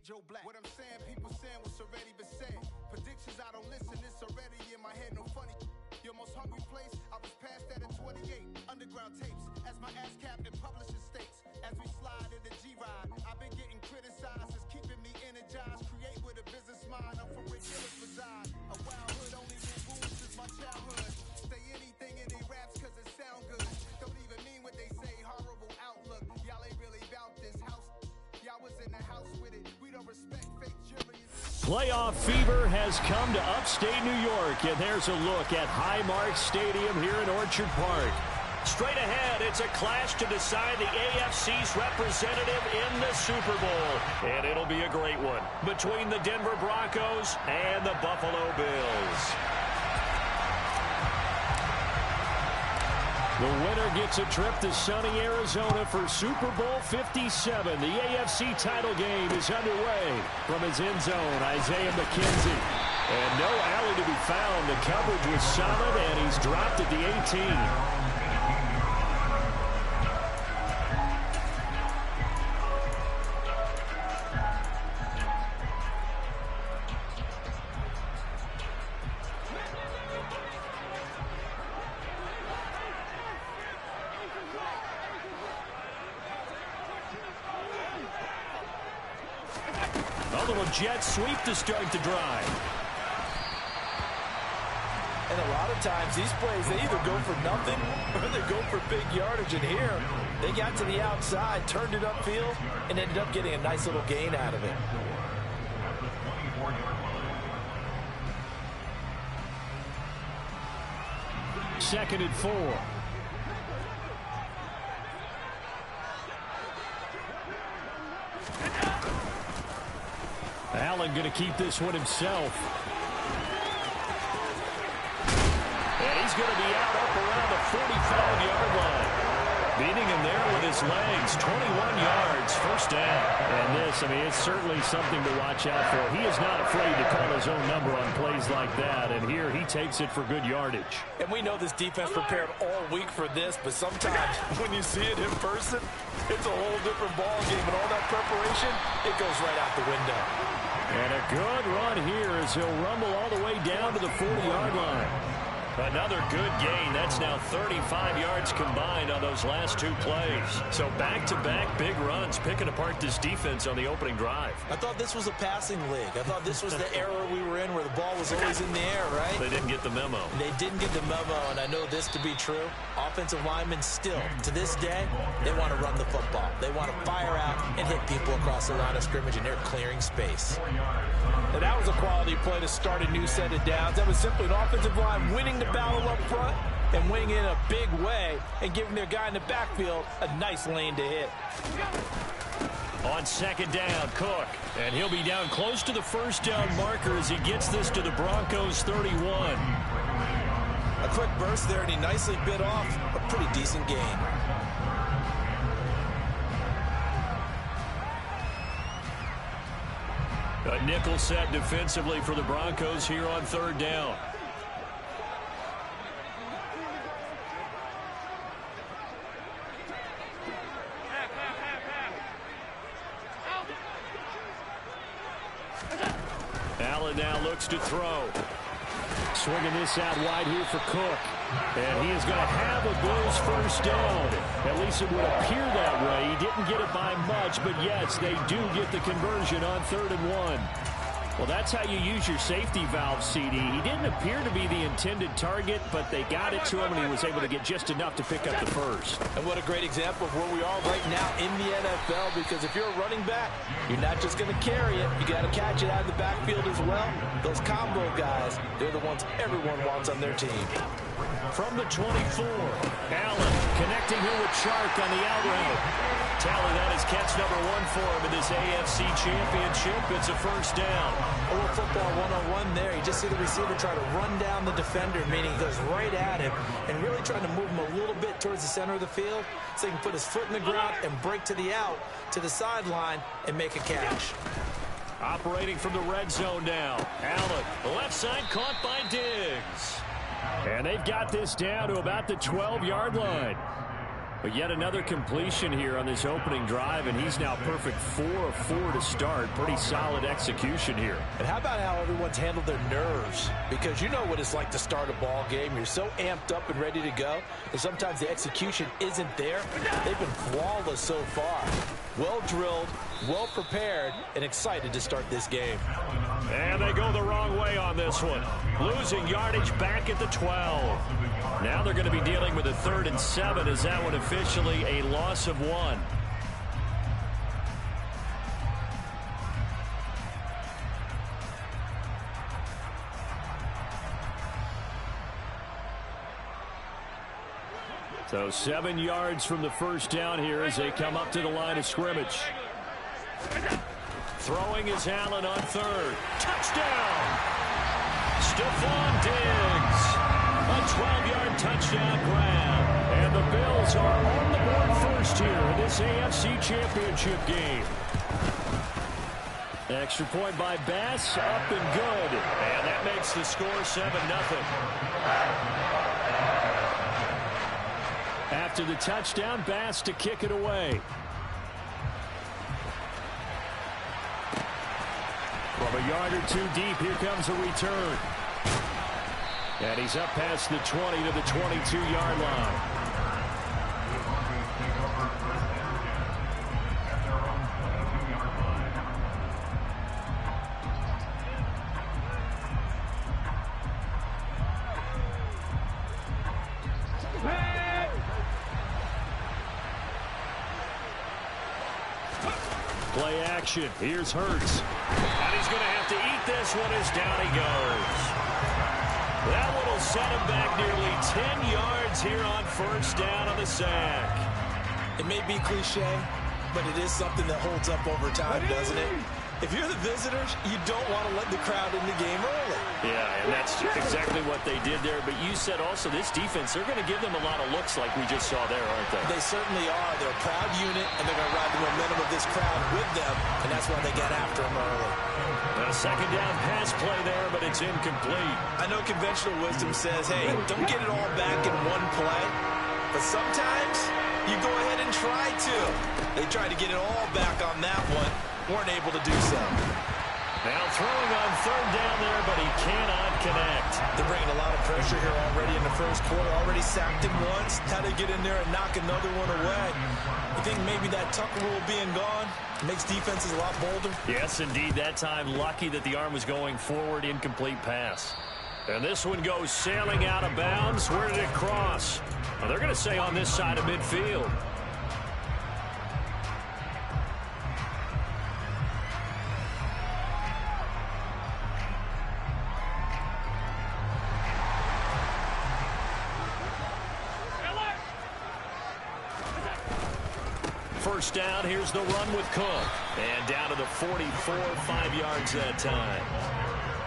Joe Black. What I'm saying, people saying what's already been said. Predictions, I don't listen, it's already in my head, no funny. Your most hungry place, I was past that in 28. Underground tapes, as my ass cap in publishing states. As we slide in the G-Ride, I've been getting criticized, it's keeping me energized. Create with a business mind, I'm from where killers reside. A wild hood, only knew rules since my childhood. Say anything in they raps cause it sound good. Don't even mean what they say, horrible outlook. Y'all ain't really about this house. Y'all was in the house with it, we don't respect fake juries. Playoff fever has come to upstate New York, and there's a look at Highmark Stadium here in Orchard Park. Straight ahead, it's a clash to decide the AFC's representative in the Super Bowl. And it'll be a great one between the Denver Broncos and the Buffalo Bills. The winner gets a trip to sunny Arizona for Super Bowl 57. The AFC title game is underway. From his end zone, Isaiah McKenzie. And no alley to be found. The coverage was solid, and he's dropped at the 18. A little jet sweep to start the drive. And a lot of times these plays, they either go for nothing or they go for big yardage. And here, they got to the outside, turned it upfield, and ended up getting a nice little gain out of it. Second and 4. Allen going to keep this one himself. And he's going to be out up around the 45-yard line. Beating him there with his legs. 21 yards, first down. And this, I mean, it's certainly something to watch out for. He is not afraid to call his own number on plays like that. And here he takes it for good yardage. And we know this defense prepared all week for this, but sometimes when you see it in person, it's a whole different ball game. And all that preparation, it goes right out the window. And a good run here as he'll rumble all the way down to the 40-yard line. Another good gain. That's now 35 yards combined on those last two plays. So back-to-back big runs, picking apart this defense on the opening drive. I thought this was a passing league. I thought this was the era we were in where the ball was always in the air, right? They didn't get the memo. They didn't get the memo, and I know this to be true. Offensive linemen still, to this day, they want to run the football. They want to fire out and hit people across the line of scrimmage, and they're clearing space. And that was a quality play to start a new set of downs. That was simply an offensive line winning the battle up front and winning in a big way and giving their guy in the backfield a nice lane to hit. On second down, Cook. And he'll be down close to the first down marker as he gets this to the Broncos 31. A quick burst there, and he nicely bit off a pretty decent gain. A nickel set defensively for the Broncos here on third down. Allen now looks to throw. Swinging this out wide here for Cook. And he is going to have a Bills first down. At least it would appear that way. He didn't get it by much, but yes, they do get the conversion on 3rd and 1. Well, that's how you use your safety valve, CD. He didn't appear to be the intended target, but they got it to him, and he was able to get just enough to pick up the first. And what a great example of where we are right now in the NFL, because if you're a running back, you're not just going to carry it. You got to catch it out of the backfield as well. Those combo guys, they're the ones everyone wants on their team. From the 24, Allen connecting here with Chark on the out route. Tally, that is catch number 1 for him in this AFC Championship. It's a first down. A little football 1-on-1 there. You just see the receiver try to run down the defender, meaning he goes right at him and really trying to move him a little bit towards the center of the field so he can put his foot in the ground and break to the out, to the sideline, and make a catch. Operating from the red zone now. Allen, left side caught by Diggs. And they've got this down to about the 12-yard line. But yet another completion here on this opening drive, and he's now perfect 4 of 4 to start. Pretty solid execution here. And how about how everyone's handled their nerves? Because you know what it's like to start a ball game. You're so amped up and ready to go, and sometimes the execution isn't there. They've been flawless so far. Well drilled, well prepared, and excited to start this game. And they go the wrong way on this one. Losing yardage back at the 12. Now they're going to be dealing with a 3rd and 7 as that one officially a loss of 1. So 7 yards from the first down here as they come up to the line of scrimmage. Throwing is Allen on 3rd. Touchdown! Stephon Diggs. A 12-yard touchdown grab. And the Bills are on the board first here in this AFC Championship game. Extra point by Bass, up and good. And that makes the score 7-0. After the touchdown, Bass to kick it away. From a yard or 2 deep, here comes a return. And he's up past the 20 to the 22-yard line. Play action. Here's Hurts. And he's going to have to eat this one as down he goes. That one will set him back nearly 10 yards here on first down on the sack. It may be cliche, but it is something that holds up over time, doesn't it? If you're the visitors, you don't want to let the crowd in the game early. Yeah, and that's exactly what they did there. But you said also this defense, they're going to give them a lot of looks like we just saw there, aren't they? They certainly are. They're a proud unit, and they're going to ride the momentum of this crowd with them, and that's why they get after them early. A second down pass play there, but it's incomplete. I know conventional wisdom says, hey, don't get it all back in one play. But sometimes you go ahead and try to. They tried to get it all back on that one. Weren't able to do so. Now throwing on 3rd down there, but he cannot connect. They're bringing a lot of pressure here already in the first quarter. Already sacked him once. How to get in there and knock another one away. You think maybe that Tucker rule being gone makes defenses a lot bolder? Yes, indeed. That time, lucky that the arm was going forward. Incomplete pass. And this one goes sailing out of bounds. Where did it cross? Well, they're going to say on this side of midfield. First down, here's the run with Cook. And down to the 44, 5 yards that time.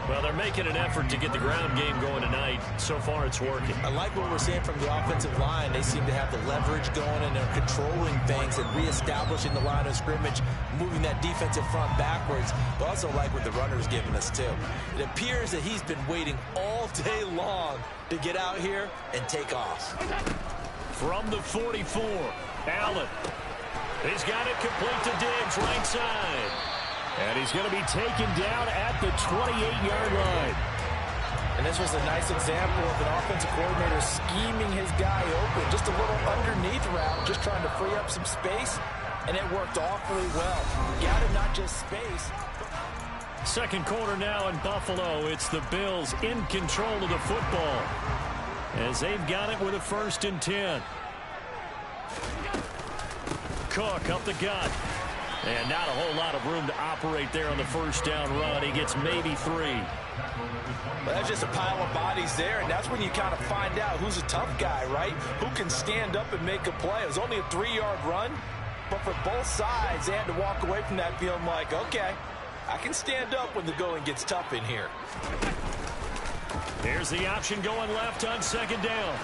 Well, they're making an effort to get the ground game going tonight. So far, it's working. I like what we're seeing from the offensive line. They seem to have the leverage going, and they're controlling things and reestablishing the line of scrimmage, moving that defensive front backwards. But also like what the runner's giving us, too. It appears that he's been waiting all day long to get out here and take off. From the 44, Allen. He's got it complete to Diggs, right side. And he's going to be taken down at the 28-yard line. And this was a nice example of an offensive coordinator scheming his guy open. Just a little underneath route, just trying to free up some space. And it worked awfully well. Gathered not just space. Second quarter now in Buffalo. It's the Bills in control of the football as they've got it with a 1st and 10. Cook up the gut. And not a whole lot of room to operate there on the first down run. He gets maybe 3. Well, that's just a pile of bodies there, and that's when you kind of find out who's a tough guy, right? Who can stand up and make a play. It was only a 3-yard run, but for both sides, they had to walk away from that feeling like, okay, I can stand up when the going gets tough in here. Here's the option going left on 2nd down.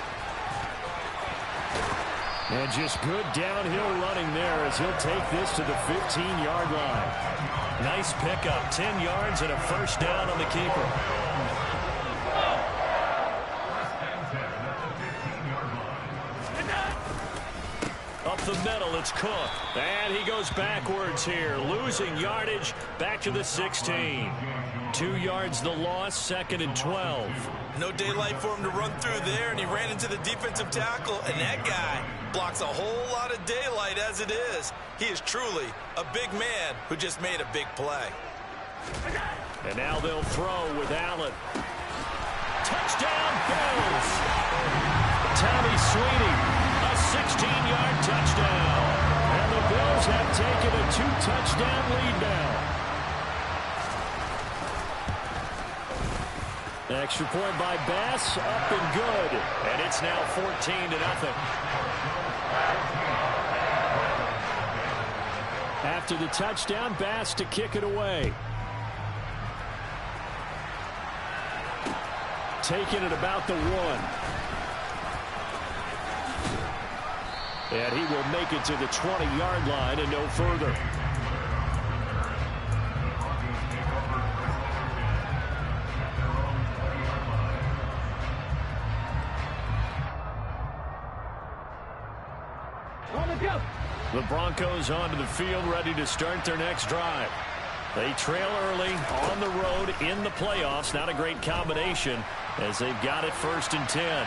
And just good downhill running there as he'll take this to the 15-yard line. Nice pickup, 10 yards and a 1st down on the keeper. the middle. It's Cook. And he goes backwards here, losing yardage back to the 16. 2 yards the loss, 2nd and 12. No daylight for him to run through there, and he ran into the defensive tackle, and that guy blocks a whole lot of daylight as it is. He is truly a big man who just made a big play. And now they'll throw with Allen. Touchdown, Bills! Tommy Sweeney, a 16-yard touchdown. And the Bills have taken a 2-touchdown lead now. Extra point by Bass, up and good. And it's now 14-0. After the touchdown, Bass to kick it away. Taking it about the 1. And he will make it to the 20-yard line and no further. The Broncos onto the field, ready to start their next drive. They trail early on the road in the playoffs. Not a great combination as they've got it 1st and 10.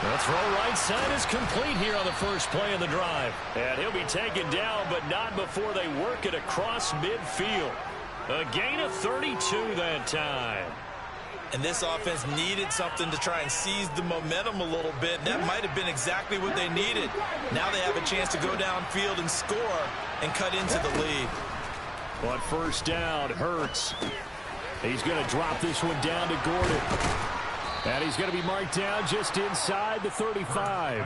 The throw right side is complete here on the first play of the drive. And he'll be taken down, but not before they work it across midfield. A gain of 32 that time. And this offense needed something to try and seize the momentum a little bit. That might have been exactly what they needed. Now they have a chance to go downfield and score and cut into the lead. On 1st down, Hurts. He's going to drop this one down to Gordon. And he's going to be marked down just inside the 35.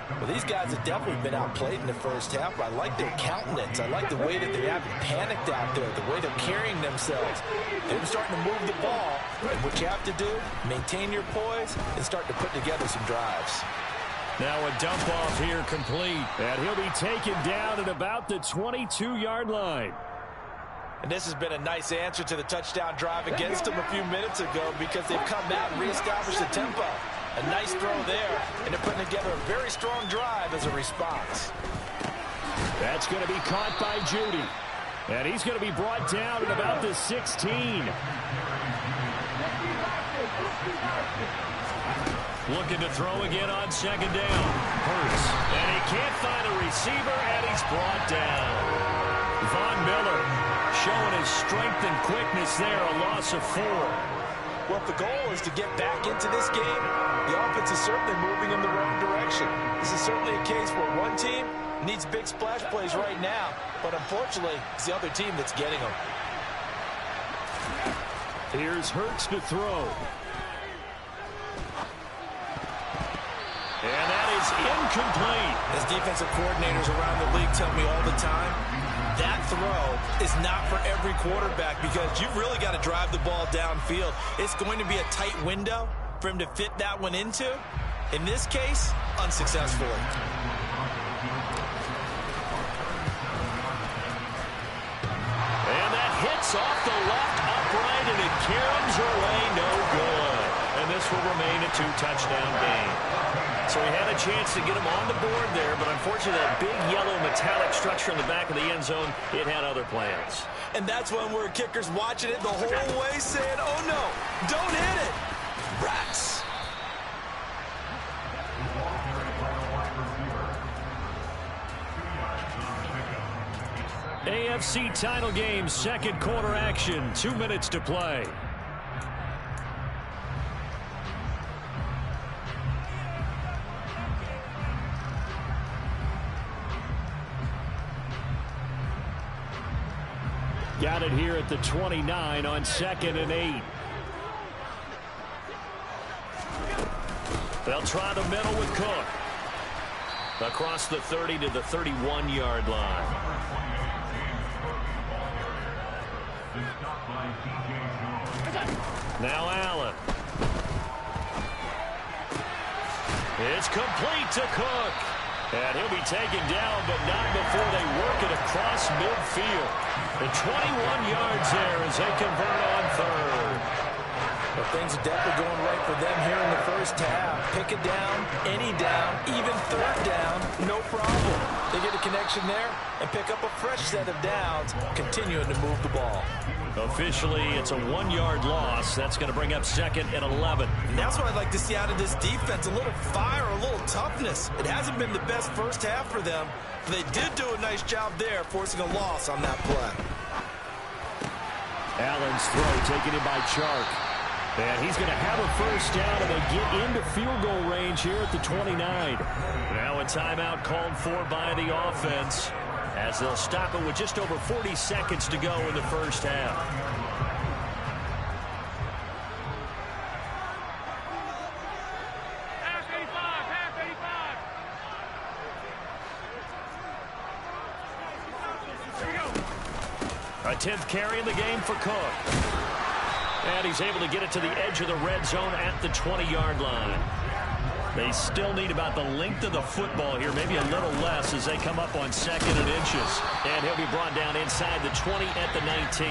Well, these guys have definitely been outplayed in the first half, but I like their countenance. I like the way that they haven't panicked out there, the way they're carrying themselves. They're starting to move the ball, and what you have to do, maintain your poise and start to put together some drives. Now a dump off here complete, and he'll be taken down at about the 22-yard line. And this has been a nice answer to the touchdown drive against them a few minutes ago because they've come out and reestablished the tempo. A nice throw there, and they're putting together a very strong drive as a response. That's going to be caught by Judy. And he's going to be brought down at about the 16. Looking to throw again on 2nd down. Hurts. And he can't find a receiver, and he's brought down. Von Miller showing his strength and quickness there, a loss of 4. Well, if the goal is to get back into this game, the offense is certainly moving in the wrong direction. This is certainly a case where one team needs big splash plays right now, but unfortunately, it's the other team that's getting them. Here's Hurts to throw. And that is incomplete. As defensive coordinators around the league tell me all the time, that throw is not for every quarterback because you've really got to drive the ball downfield. It's going to be a tight window for him to fit that one into. In this case, unsuccessfully. And that hits off the left upright, and it caroms away, no good. And this will remain a 2-touchdown game. So he had a chance to get him on the board there, but unfortunately that big yellow metallic structure in the back of the end zone, it had other plans. And that's when we're kickers watching it the whole way saying, oh no, don't hit it. Rats. AFC title game, 2nd quarter action, 2 minutes to play. Got it here at the 29 on 2nd and 8. They'll try the middle with Cook. Across the 30 to the 31-yard line. Now Allen. It's complete to Cook. And he'll be taken down, but not before they work it across midfield. The 21 yards there as they convert on 3rd. Well, things are definitely going right for them here in the first half. Pick it down, any down, even third down, no problem. They get a connection there and pick up a fresh set of downs, continuing to move the ball. Officially, it's a 1-yard loss. That's going to bring up 2nd and 11. And that's what I'd like to see out of this defense, a little fire, a little toughness. It hasn't been the best first half for them, but they did do a nice job there, forcing a loss on that play. Allen's throw taken in by Chark. And he's going to have a first down, and they get into field goal range here at the 29. Now a timeout called for by the offense, as they'll stop it with just over 40 seconds to go in the first half. A 10th carry in the game for Cook. And he's able to get it to the edge of the red zone at the 20-yard line. They still need about the length of the football here, maybe a little less as they come up on 2nd and inches. And he'll be brought down inside the 20 at the 19.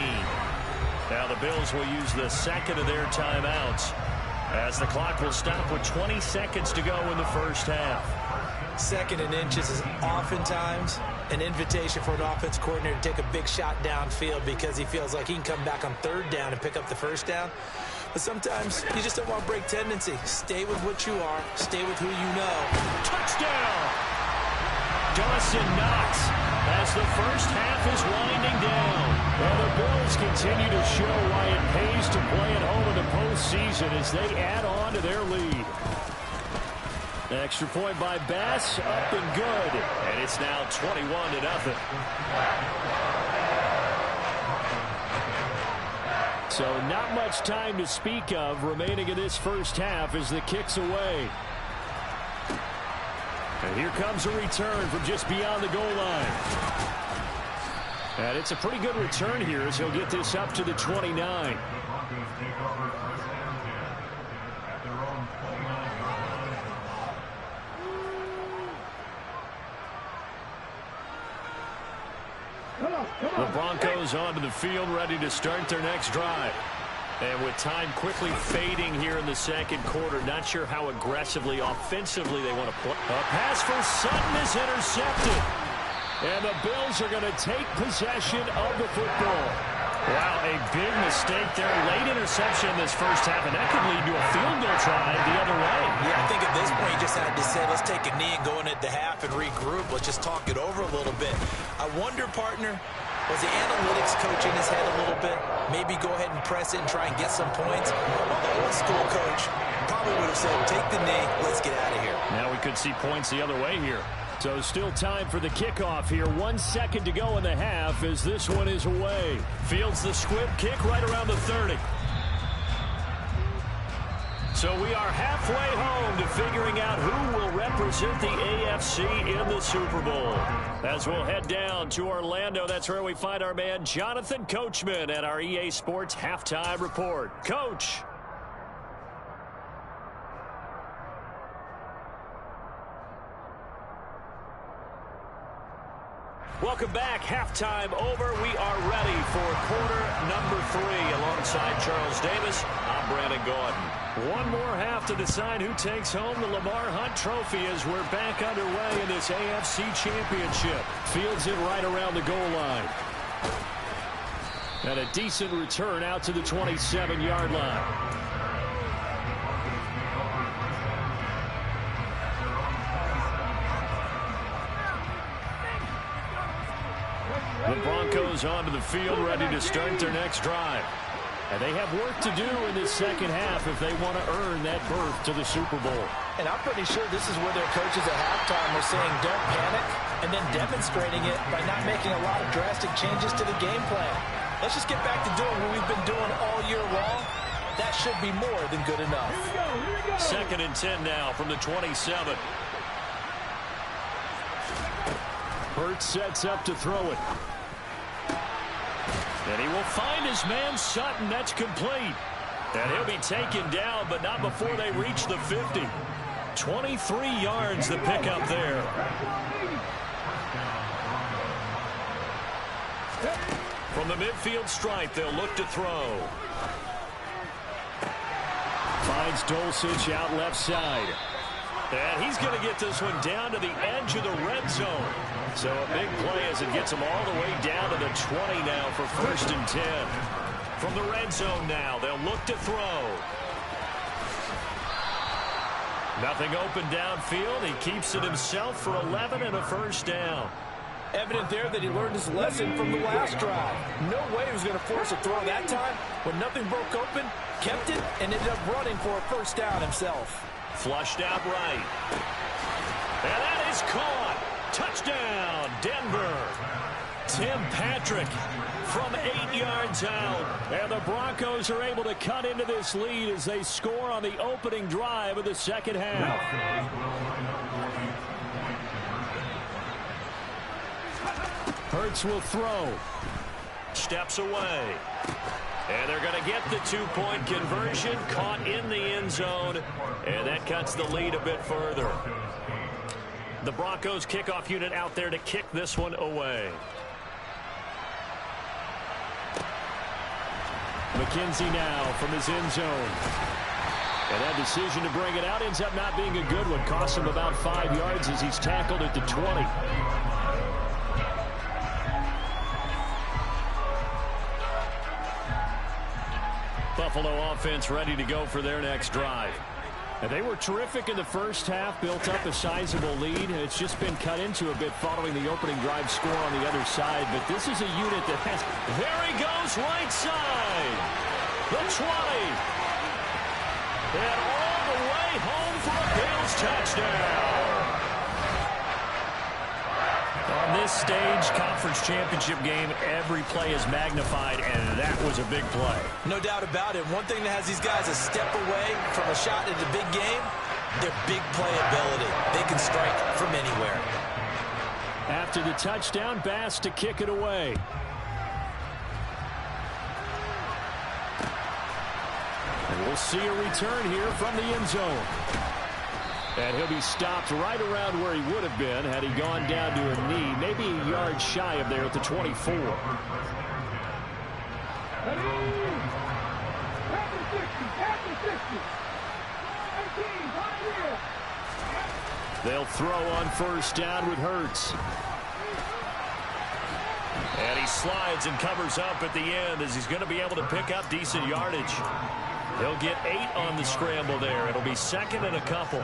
Now the Bills will use the second of their timeouts, as the clock will stop with 20 seconds to go in the first half. 2nd and inches is oftentimes an invitation for an offense coordinator to take a big shot downfield because he feels like he can come back on 3rd down and pick up the first down. But sometimes you just don't want to break tendency. Stay with what you are. Stay with who you know. Touchdown! Dawson Knox as the first half is winding down. And the Bills continue to show why it pays to play at home in the postseason as they add on to their lead. Extra point by Bass, up and good. And it's now 21-0. So not much time to speak of remaining in this first half as the kick's away. And here comes a return from just beyond the goal line. And it's a pretty good return here as he'll get this up to the 29. The Broncos onto the field, ready to start their next drive. And with time quickly fading here in the second quarter, not sure how aggressively, offensively they want to play. A pass for Sutton is intercepted. And the Bills are going to take possession of the football. Wow, a big mistake there. Late interception in this first half, and that could lead to a field goal try the other way. Yeah, I think at this point you just had to say, let's take a knee and go in at the half and regroup. Let's just talk it over a little bit. I wonder, partner, was the analytics coach in his head a little bit? Maybe go ahead and press it and try and get some points? Well, the old school coach probably would have said, take the knee, let's get out of here. Now we could see points the other way here. So still time for the kickoff here. 1 second to go in the half as this one is away. Fields the squib kick right around the 30. So we are halfway home to figuring out who will represent the AFC in the Super Bowl. As we'll head down to Orlando, that's where we find our man Jonathan Coachman at our EA Sports Halftime Report. Coach. Welcome back. Halftime over. We are ready for quarter number 3. Alongside Charles Davis, I'm Brandon Gaudin. One more half to decide who takes home the Lamar Hunt Trophy as we're back underway in this AFC Championship. Fields it right around the goal line. And a decent return out to the 27-yard line. The Broncos onto the field, ready to start their next drive. And they have work to do in this second half if they want to earn that berth to the Super Bowl. And I'm pretty sure this is where their coaches at halftime were saying don't panic, and then demonstrating it by not making a lot of drastic changes to the game plan. Let's just get back to doing what we've been doing all year long. That should be more than good enough. Here we go. 2nd and 10 now from the 27. Hurts sets up to throw it. And he will find his man Sutton. That's complete. And he'll be taken down, but not before they reach the 50. 23 yards the pickup there. From the midfield stripe, they'll look to throw. finds Dulcich out left side. And he's going to get this one down to the edge of the red zone. So a big play as it gets him all the way down to the 20 now for 1st and 10. From the red zone now, they'll look to throw. Nothing open downfield. He keeps it himself for 11 and a 1st down. Evident there that he learned his lesson from the last drive. No way he was going to force a throw that time. When nothing broke open, kept it, and ended up running for a 1st down himself. Flushed out right. And that is caught. Touchdown, Denver. Tim Patrick from 8 yards out. And the Broncos are able to cut into this lead as they score on the opening drive of the second half. Hurts will throw. Steps away. And they're going to get the 2-point conversion, caught in the end zone, and that cuts the lead a bit further. The Broncos kickoff unit out there to kick this one away. McKenzie now from his end zone. And that decision to bring it out ends up not being a good one. Costs him about 5 yards as he's tackled at the 20. Buffalo offense ready to go for their next drive. And they were terrific in the first half, built up a sizable lead. It's just been cut into a bit following the opening drive score on the other side. But this is a unit that has... There he goes, right side. The 20. And all the way home for a Bills touchdown. On this stage, conference championship game, every play is magnified, and that was a big play. No doubt about it. One thing that has these guys a step away from a shot at the big game, their big play ability. They can strike from anywhere. After the touchdown, Bass to kick it away. And we'll see a return here from the end zone. And he'll be stopped right around where he would have been had he gone down to a knee, maybe a yard shy of there at the 24. They'll throw on 1st down with Hurts. And he slides and covers up at the end as he's going to be able to pick up decent yardage. He'll get 8 on the scramble there. It'll be 2nd and a couple.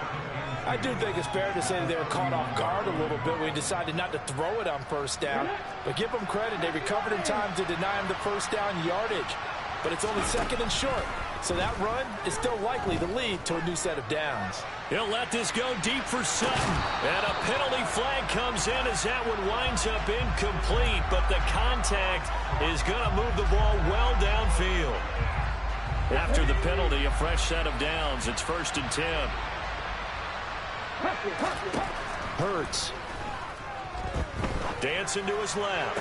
I do think it's fair to say that they were caught off guard a little bit when he decided not to throw it on 1st down. But give them credit, they recovered in time to deny him the 1st down yardage. But it's only 2nd and short. So that run is still likely to lead to a new set of downs. He'll let this go deep for Sutton. And a penalty flag comes in as that one winds up incomplete. But the contact is going to move the ball well downfield. After the penalty, a fresh set of downs. It's 1st and 10. Hurts. Dancing to his left.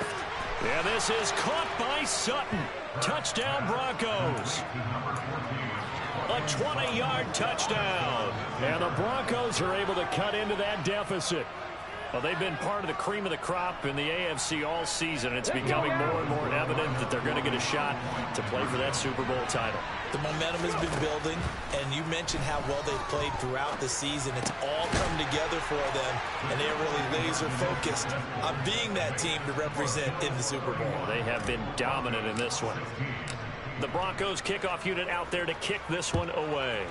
And this is caught by Sutton. Touchdown, Broncos. A 20-yard touchdown. And the Broncos are able to cut into that deficit. Well, they've been part of the cream of the crop in the AFC all season. It's becoming more and more evident that they're going to get a shot to play for that Super Bowl title. The momentum has been building, and you mentioned how well they've played throughout the season. It's all come together for them, and they're really laser-focused on being that team to represent in the Super Bowl. They have been dominant in this one. The Broncos kickoff unit out there to kick this one away.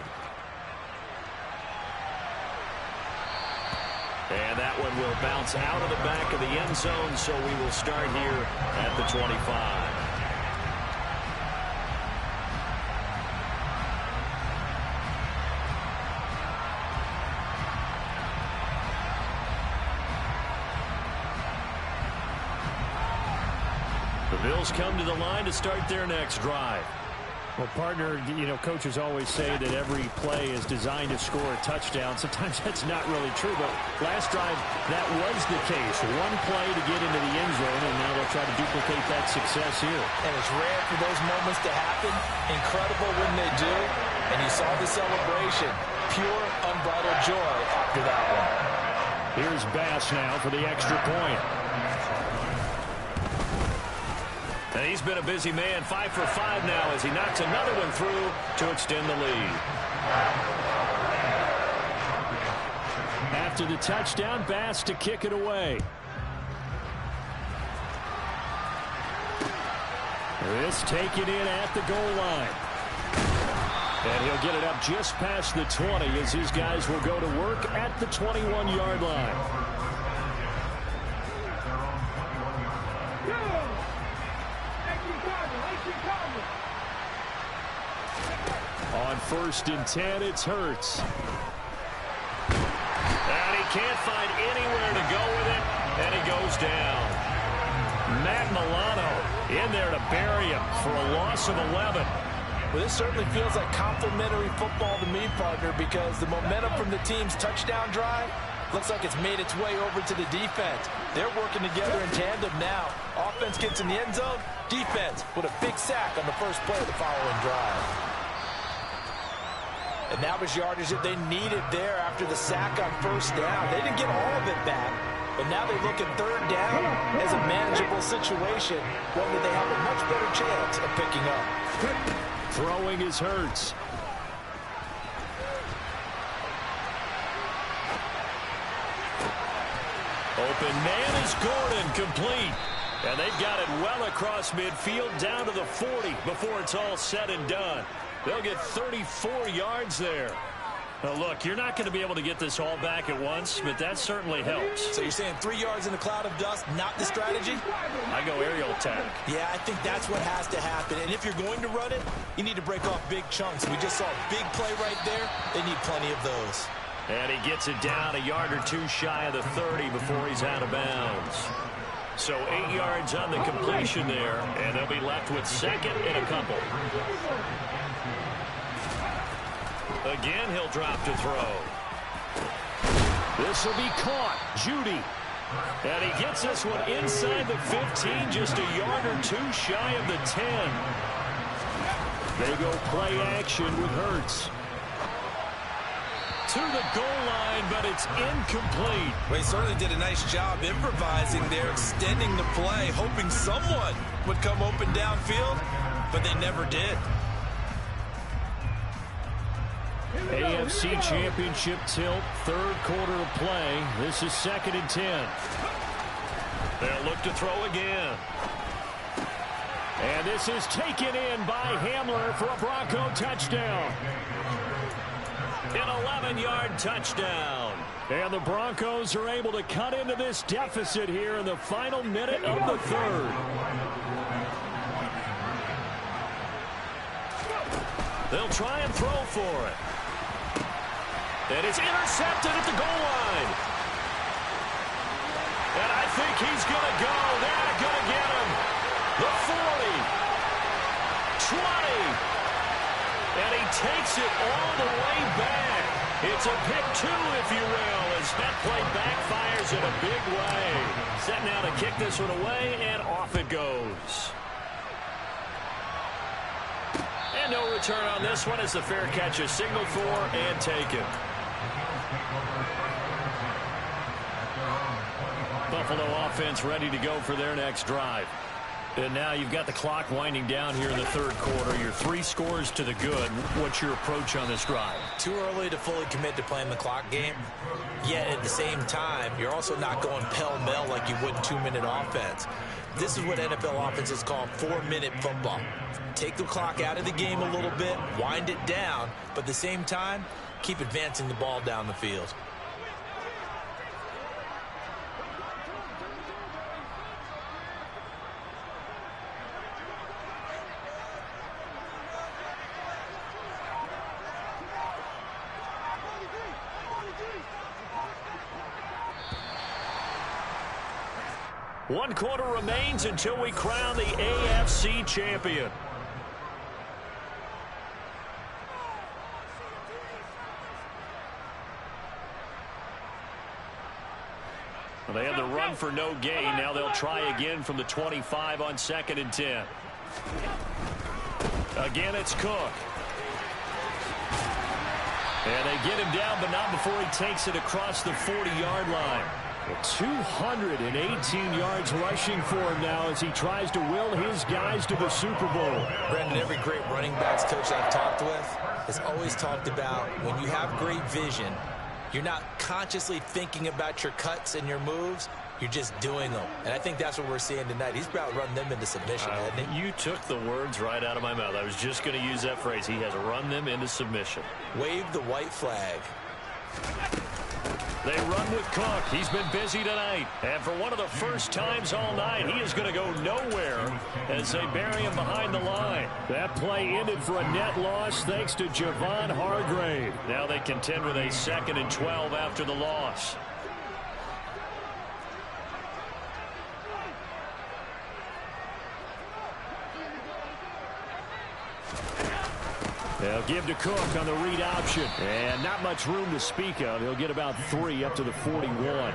And that one will bounce out of the back of the end zone, so we will start here at the 25. The Bills come to the line to start their next drive. Well, partner, you know, coaches always say that every play is designed to score a touchdown. Sometimes that's not really true, but last drive, that was the case. One play to get into the end zone, and now they'll try to duplicate that success here. And it's rare for those moments to happen. Incredible when they do. And you saw the celebration. Pure, unbridled joy after that one. Here's Bass now for the extra point. And he's been a busy man, 5 for 5 now as he knocks another one through to extend the lead. After the touchdown, Bass to kick it away. This taken in at the goal line. And he'll get it up just past the 20 as his guys will go to work at the 21-yard line. On 1st and 10, it's Hurts. And he can't find anywhere to go with it, and he goes down. Matt Milano in there to bury him for a loss of 11. Well, this certainly feels like complimentary football to me, partner, because the momentum from the team's touchdown drive looks like it's made its way over to the defense. They're working together in tandem now. Offense gets in the end zone. Defense with a big sack on the first play of the following drive. And that was yardage that they needed there after the sack on 1st down. They didn't get all of it back, but now they look at 3rd down as a manageable situation, one that they have a much better chance of picking up. Throwing is Hurts. Open man is Gordon, complete. And they've got it well across midfield down to the 40 before it's all said and done. They'll get 34 yards there. Now, look, you're not going to be able to get this all back at once, but that certainly helps. So you're saying 3 yards in a cloud of dust, not the strategy? I go aerial attack. Yeah, I think that's what has to happen. And if you're going to run it, you need to break off big chunks. We just saw a big play right there. They need plenty of those. And he gets it down a yard or two shy of the 30 before he's out of bounds. So 8 yards on the completion there, and they'll be left with 2nd and a couple. Again, he'll drop to throw. This will be caught. Judy. And he gets this one inside the 15, just a yard or two shy of the 10. They go play action with Hurts. To the goal line, but it's incomplete. Well, he certainly did a nice job improvising there, extending the play, hoping someone would come open downfield, but they never did. AFC Championship tilt, 3rd quarter of play. This is 2nd and 10. They'll look to throw again. And this is taken in by Hamler for a Bronco touchdown. An 11-yard touchdown. And the Broncos are able to cut into this deficit here in the final minute of the 3rd. They'll try and throw for it. And it's intercepted at the goal line. And I think he's going to go. They're not going to get him. The 40. 20. And he takes it all the way back. It's a pick 2, if you will, as that play backfires in a big way. Set now to kick this one away, and off it goes. And no return on this one as the fair catch is signaled for and taken. Buffalo offense ready to go for their next drive. And now you've got the clock winding down here in the 3rd quarter. You're 3 scores to the good. What's your approach on this drive? Too early to fully commit to playing the clock game. Yet at the same time, you're also not going pell-mell like you would 2-minute offense. This is what NFL offenses call 4-minute football. Take the clock out of the game a little bit, wind it down, but at the same time, keep advancing the ball down the field. One quarter remains until we crown the AFC champion. Well, they had the run for no gain. Now they'll try again from the 25 on 2nd and 10. Again, it's Cook. And they get him down, but not before he takes it across the 40-yard line. 218 yards rushing for him now as he tries to will his guys to the Super Bowl. Brandon, every great running backs coach I've talked with has always talked about when you have great vision, you're not consciously thinking about your cuts and your moves. You're just doing them. And I think that's what we're seeing tonight. He's about running them into submission, hasn't he? You took the words right out of my mouth. I was just going to use that phrase. He has run them into submission. Wave the white flag. They run with Cook. He's been busy tonight. And for one of the first times all night, he is going to go nowhere as they bury him behind the line. That play ended for a net loss thanks to Javon Hargrave. Now they contend with a 2nd and 12 after the loss. They'll give to Cook on the read option. And not much room to speak of. He'll get about 3 up to the 41.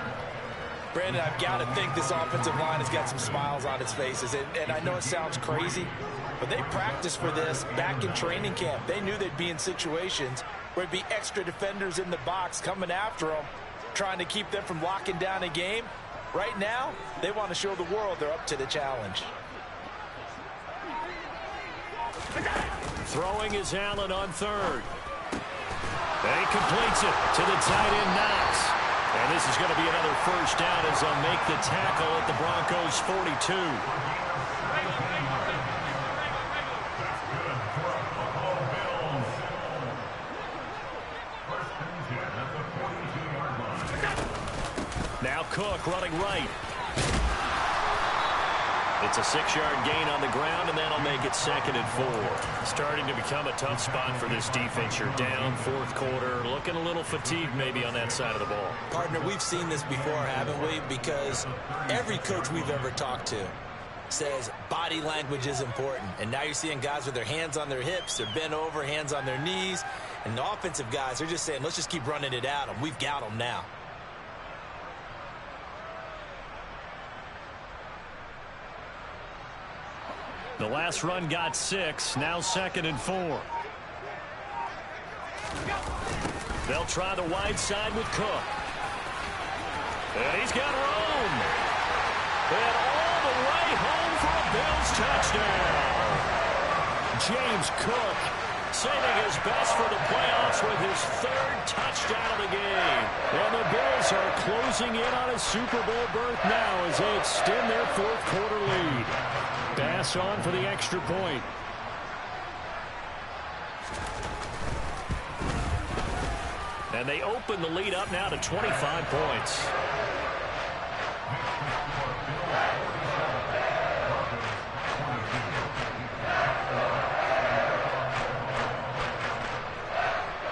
Brandon, I've got to think this offensive line has got some smiles on its faces. And I know it sounds crazy, but they practiced for this back in training camp. They knew they'd be in situations where there'd be extra defenders in the box coming after them, trying to keep them from locking down a game. Right now, they want to show the world they're up to the challenge. Throwing is Allen on 3rd. He completes it to the tight end Knox. And this is going to be another first down as they'll make the tackle at the Broncos' 42. Now Cook running right. It's a 6-yard gain on the ground, and that'll make it 2nd and 4. Starting to become a tough spot for this defense. You're down 4th quarter, looking a little fatigued maybe on that side of the ball. Partner, we've seen this before, haven't we? Because every coach we've ever talked to says body language is important. And now you're seeing guys with their hands on their hips, they're bent over, hands on their knees. And the offensive guys, they're just saying, let's just keep running it at them. We've got them now. The last run got 6, now 2nd and 4. They'll try the wide side with Cook. And he's got room. And all the way home for a Bills touchdown. James Cook saving his best for the playoffs with his 3rd touchdown of the game. And the Bills are closing in on a Super Bowl berth now as they extend their 4th quarter lead. Pass on for the extra point. And they open the lead up now to 25 points.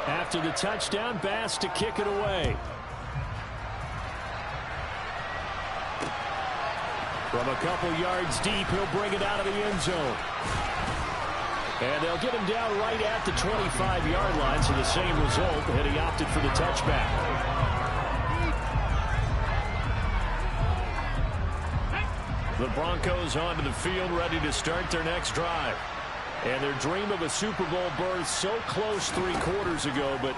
After the touchdown, Bass to kick it away. From a couple yards deep, he'll bring it out of the end zone. And they'll get him down right at the 25-yard line, so the same result, and he opted for the touchback. The Broncos onto the field, ready to start their next drive. And their dream of a Super Bowl berth so close 3 quarters ago, but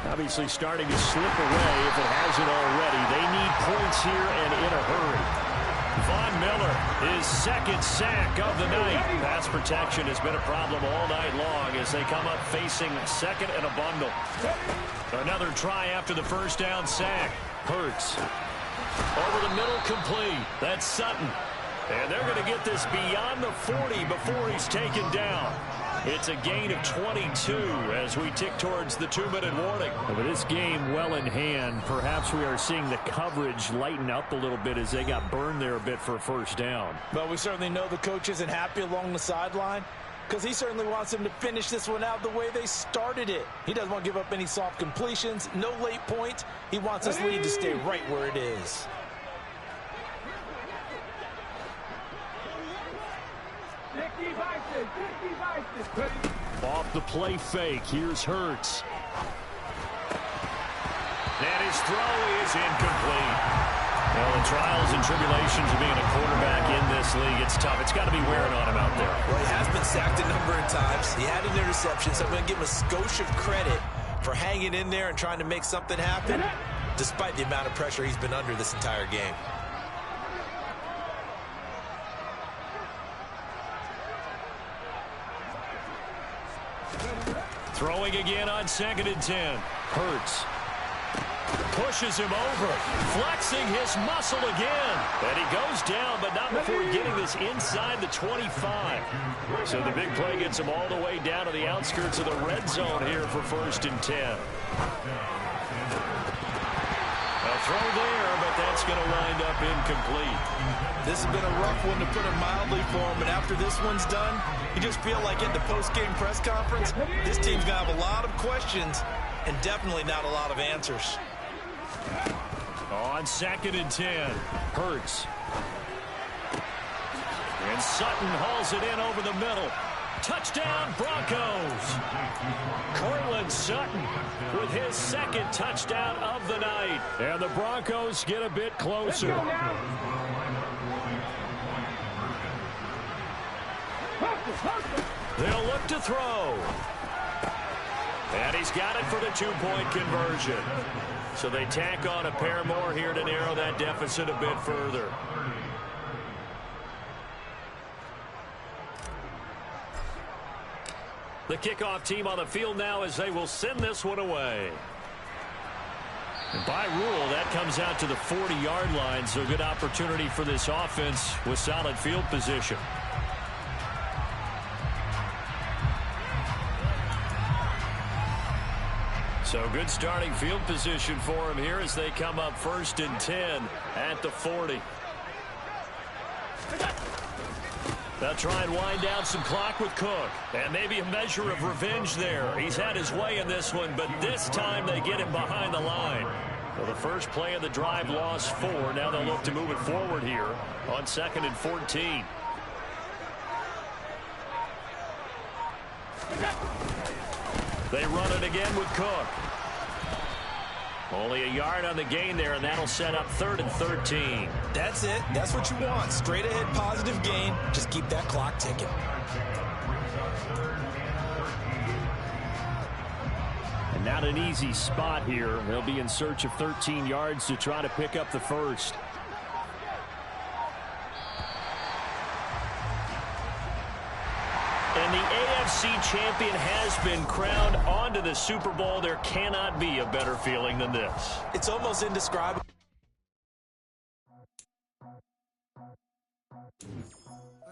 obviously starting to slip away if it hasn't already. They need points here and in a hurry. Von Miller, his 2nd sack of the night. Pass protection has been a problem all night long as they come up facing 2nd and a bundle. Another try after the first down sack. Hurts. Over the middle, complete. That's Sutton. And they're going to get this beyond the 40 before he's taken down. It's a gain of 22 as we tick towards the 2-minute warning. With this game well in hand, perhaps we are seeing the coverage lighten up a little bit as they got burned there a bit for a first down. But we certainly know the coach isn't happy along the sideline because he certainly wants them to finish this one out the way they started it. He doesn't want to give up any soft completions, no late points. He wants this lead to stay right where it is. Off the play fake, here's Hurts. And his throw is incomplete. Well, the trials and tribulations of being a quarterback in this league, it's tough. It's got to be wearing on him out there. Well, he has been sacked a number of times. He had an interception, so I'm going to give him a skosh of credit for hanging in there and trying to make something happen. despite the amount of pressure he's been under this entire game. Throwing again on 2nd and 10. Hurts. Pushes him over. Flexing his muscle again. And he goes down, but not before getting this inside the 25. So the big play gets him all the way down to the outskirts of the red zone here for 1st and 10. A throw there, but that's going to wind up incomplete. This has been a rough one, to put it mildly, for him. And after this one's done, you just feel like at the post-game press conference, this team's going to have a lot of questions and definitely not a lot of answers. On 2nd and 10, Hurts. And Sutton hauls it in over the middle. Touchdown, Broncos. Courtland Sutton with his 2nd touchdown of the night. And the Broncos get a bit closer. They'll look to throw. And he's got it for the 2-point conversion. So they tack on a pair more here to narrow that deficit a bit further. The kickoff team on the field now as they will send this one away. And by rule, that comes out to the 40-yard line, so good opportunity for this offense with solid field position. So good starting field position for him here as they come up 1st and 10 at the 40. They'll try and wind down some clock with Cook. And maybe a measure of revenge there. He's had his way in this one, but this time they get him behind the line. Well, the first play of the drive lost 4. Now they'll look to move it forward here on 2nd and 14. They run it again with Cook. Only a yard on the gain there, and that'll set up 3rd and 13. That's it. That's what you want. Straight ahead positive gain. Just keep that clock ticking. And not an easy spot here. They'll be in search of 13 yards to try to pick up the first. And the AFC champion has been crowned onto the Super Bowl. There cannot be a better feeling than this. It's almost indescribable. I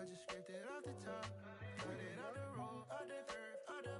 just scraped it off the top, put it on the road, on the curve, on the